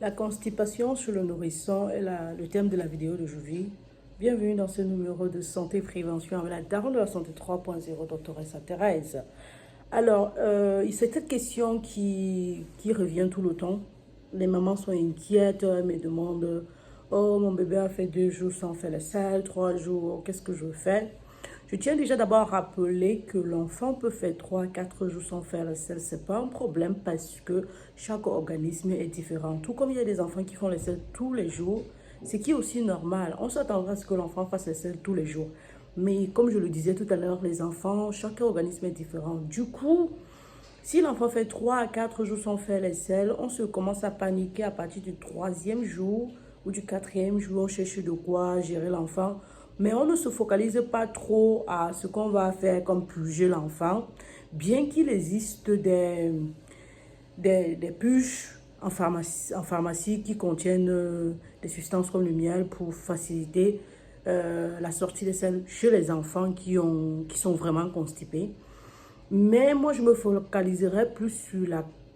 La constipation sur le nourrisson est le thème de la vidéo d'aujourd'hui. Bienvenue dans ce numéro de santé prévention avec la daronne de la santé 3.0, doctoresse Thérèse. Alors, c'est cette question qui revient tout le temps. Les mamans sont inquiètes, elles me demandent, oh, mon bébé a fait 2 jours sans faire la selle, 3 jours, qu'est-ce que je fais? Je tiens déjà d'abord à rappeler que l'enfant peut faire 3 à 4 jours sans faire la selle. Ce n'est pas un problème parce que chaque organisme est différent. Tout comme il y a des enfants qui font la selle tous les jours, ce qui est aussi normal. On s'attendra à ce que l'enfant fasse la selle tous les jours. Mais comme je le disais tout à l'heure, les enfants, chaque organisme est différent. Du coup, si l'enfant fait 3 à 4 jours sans faire les selles, on se commence à paniquer à partir du troisième jour ou du quatrième jour. On cherche de quoi gérer l'enfant. Mais on ne se focalise pas trop à ce qu'on va faire comme purger l'enfant. Bien qu'il existe des puges en pharmacie qui contiennent des substances comme le miel pour faciliter la sortie des selles chez les enfants qui sont vraiment constipés. Mais moi, je me focaliserai plus sur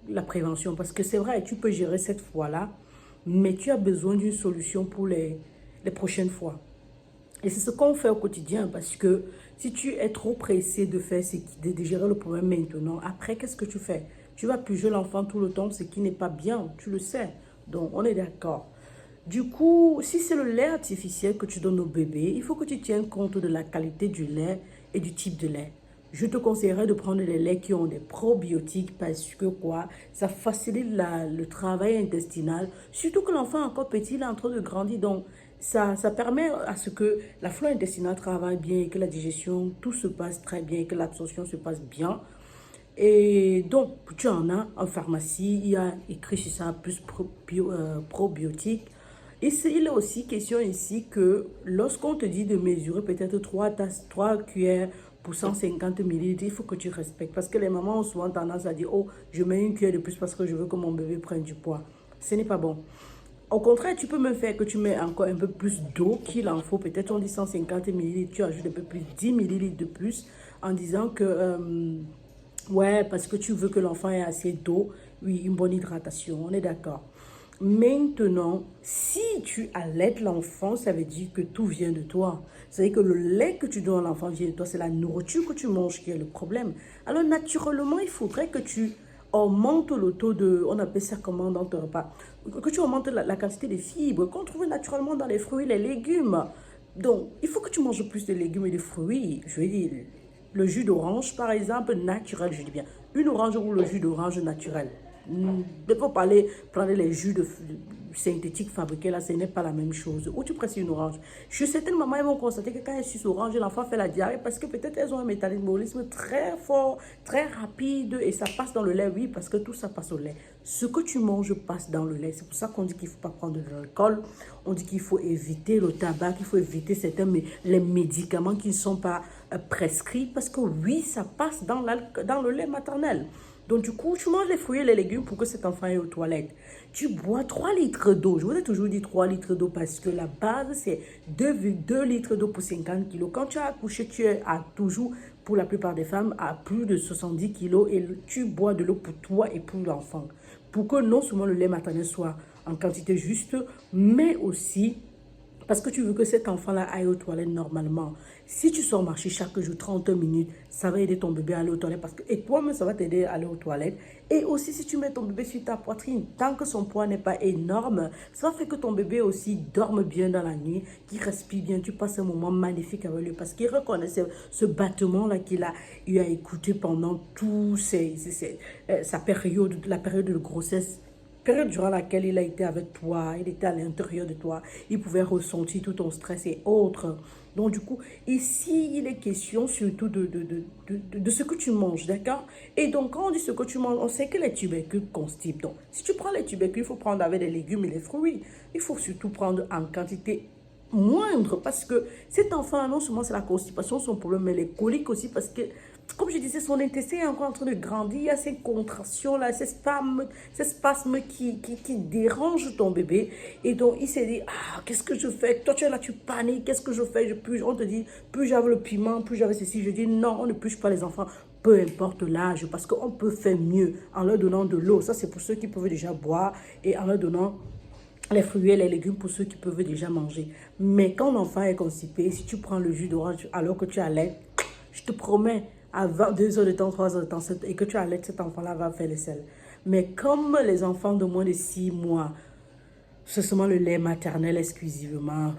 la prévention parce que c'est vrai, tu peux gérer cette fois-là, mais tu as besoin d'une solution pour les prochaines fois. Et c'est ce qu'on fait au quotidien parce que si tu es trop pressé de gérer le problème maintenant, après, qu'est-ce que tu fais? Tu vas piger l'enfant tout le temps, ce qui n'est pas bien, tu le sais. Donc, on est d'accord. Du coup, si c'est le lait artificiel que tu donnes au bébé, il faut que tu tiennes compte de la qualité du lait et du type de lait. Je te conseillerais de prendre les laits qui ont des probiotiques parce que quoi, ça facilite le travail intestinal. Surtout que l'enfant est encore petit, il est en train de grandir. Donc, ça permet à ce que la flore intestinale travaille bien et que la digestion, tout se passe très bien et que l'absorption se passe bien. Et donc, tu en as en pharmacie, il y a écrit sur ça plus probiotiques. Et il est aussi question ici que lorsqu'on te dit de mesurer peut-être 3 cuillères pour 150 millilitres, il faut que tu respectes. Parce que les mamans ont souvent tendance à dire, oh, je mets une cuillère de plus parce que je veux que mon bébé prenne du poids. Ce n'est pas bon. Au contraire, tu peux me faire que tu mets encore un peu plus d'eau qu'il en faut. Peut-être on dit 150 millilitres, tu ajoutes un peu plus, 10 millilitres de plus en disant que, ouais, parce que tu veux que l'enfant ait assez d'eau, oui, une bonne hydratation, on est d'accord. Maintenant, si tu allaites l'enfant, ça veut dire que tout vient de toi. C'est-à-dire que le lait que tu donnes à l'enfant vient de toi, c'est la nourriture que tu manges qui est le problème. Alors, naturellement, il faudrait que tu augmentes le taux de, on appelle ça comment dans ton repas, que tu augmentes la quantité de fibres qu'on trouve naturellement dans les fruits, les légumes. Donc, il faut que tu manges plus de légumes et de fruits. Je veux dire, le jus d'orange, par exemple, naturel, je dis bien, une orange ou le jus d'orange naturel. Il ne faut pas aller prendre les jus synthétiques fabriqués, là, ce n'est pas la même chose. Ou tu presses une orange. Je sais certaines mamans, elles vont constater que quand elles sucent orange, l'enfant fait la diarrhée parce que peut-être elles ont un métabolisme très fort, très rapide et ça passe dans le lait, oui, parce que tout ça passe au lait. Ce que tu manges passe dans le lait. C'est pour ça qu'on dit qu'il ne faut pas prendre de l'alcool. On dit qu'il faut éviter le tabac, qu'il faut éviter les médicaments qui ne sont pas prescrits parce que oui, ça passe dans le lait maternel. Donc, du coup, tu manges les fruits et les légumes pour que cet enfant aille aux toilettes. Tu bois 3 litres d'eau. Je vous ai toujours dit 3 litres d'eau parce que la base, c'est 2,2 litres d'eau pour 50 kilos. Quand tu as accouché, tu es toujours, pour la plupart des femmes, à plus de 70 kilos et tu bois de l'eau pour toi et pour l'enfant. Pour que non seulement le lait maternel soit en quantité juste, mais aussi parce que tu veux que cet enfant-là aille aux toilettes normalement. Si tu sors marcher chaque jour 30 minutes, ça va aider ton bébé à aller aux toilettes. Et toi-même, ça va t'aider à aller aux toilettes. Et aussi, si tu mets ton bébé sur ta poitrine, tant que son poids n'est pas énorme, ça va faire que ton bébé aussi dorme bien dans la nuit, qu'il respire bien. Tu passes un moment magnifique avec lui parce qu'il reconnaît ce battement-là qu'il a eu à écouter pendant sa période, la période de grossesse. Période durant laquelle il a été avec toi, il était à l'intérieur de toi, il pouvait ressentir tout ton stress et autres. Donc du coup, ici, il est question surtout de ce que tu manges, d'accord? Et donc, quand on dit ce que tu manges, on sait que les tubercules constipent. Donc, si tu prends les tubercules, il faut prendre avec les légumes et les fruits. Il faut surtout prendre en quantité moindre parce que cet enfant, non seulement c'est la constipation, son problème, mais les coliques aussi parce que comme je disais, son intestin est encore en train de grandir. Il y a ces contractions-là, ces spasmes qui dérangent ton bébé. Et donc, il s'est dit, ah, qu'est-ce que je fais? Toi, tu es là, tu paniques. Qu'est-ce que je fais? On te dit, plus j'avais le piment, plus j'avais ceci. Je dis, non, on ne puche pas les enfants, peu importe l'âge, parce qu'on peut faire mieux en leur donnant de l'eau. Ça, c'est pour ceux qui peuvent déjà boire et en leur donnant les fruits et les légumes pour ceux qui peuvent déjà manger. Mais quand l'enfant est constipé, si tu prends le jus d'orange alors que tu allaites, je te promets, à 2 heures de temps, 3 heures de temps, et que tu allaites, cet enfant-là va faire le sel. Mais comme les enfants de moins de 6 mois, c'est seulement le lait maternel exclusivement,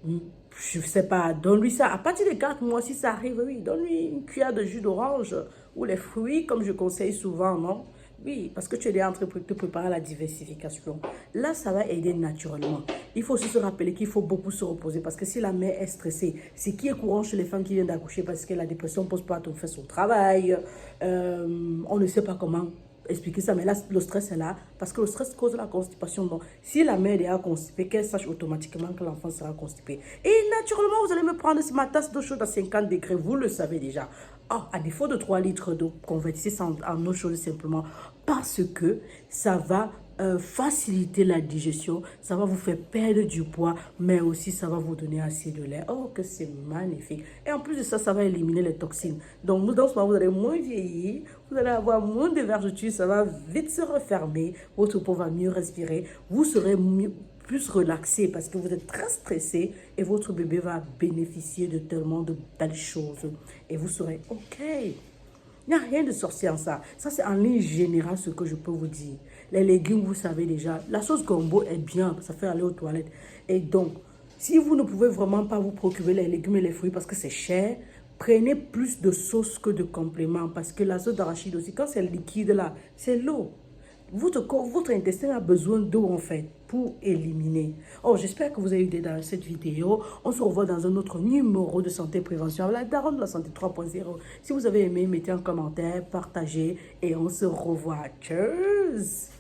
je ne sais pas, donne-lui ça. À partir de 4 mois, si ça arrive, oui, donne-lui une cuillère de jus d'orange ou les fruits, comme je conseille souvent, non? Oui, parce que tu es déjà en train de te préparer à la diversification. Là, ça va aider naturellement. Il faut aussi se rappeler qu'il faut beaucoup se reposer parce que si la mère est stressée, ce qui est courant chez les femmes qui viennent d'accoucher parce que la dépression ne pose pas à tout faire son travail, on ne sait pas comment expliquer ça, mais là, le stress est là, parce que le stress cause la constipation. Donc, si la mère est déjà constipée, qu'elle sache automatiquement que l'enfant sera constipé. Et naturellement, vous allez me prendre ma tasse d'eau chaude à 50 degrés, vous le savez déjà. Oh, à défaut de 3 litres d'eau, convertissez ça en eau chaude simplement, parce que ça va faciliter la digestion, ça va vous faire perdre du poids, mais aussi ça va vous donner assez de lait. Oh, que c'est magnifique. Et en plus de ça, ça va éliminer les toxines. Donc, dans ce moment, vous allez moins vieillir, vous allez avoir moins de vergetures, ça va vite se refermer, votre peau va mieux respirer, vous serez plus relaxé parce que vous êtes très stressé et votre bébé va bénéficier de tellement de belles choses. Et vous serez OK. Il n'y a rien de sorcier en ça. Ça, c'est en ligne générale ce que je peux vous dire. Les légumes, vous savez déjà. La sauce gombo est bien, ça fait aller aux toilettes. Et donc, si vous ne pouvez vraiment pas vous procurer les légumes et les fruits parce que c'est cher, prenez plus de sauce que de compléments. Parce que la sauce d'arachide aussi, quand c'est liquide là, c'est l'eau. Votre intestin a besoin d'eau en fait pour éliminer. Oh, j'espère que vous avez eu aidé dans cette vidéo. On se revoit dans un autre numéro de santé et prévention avec la daronne de la santé 3.0. Si vous avez aimé, mettez un commentaire, partagez et on se revoit. Tchuss!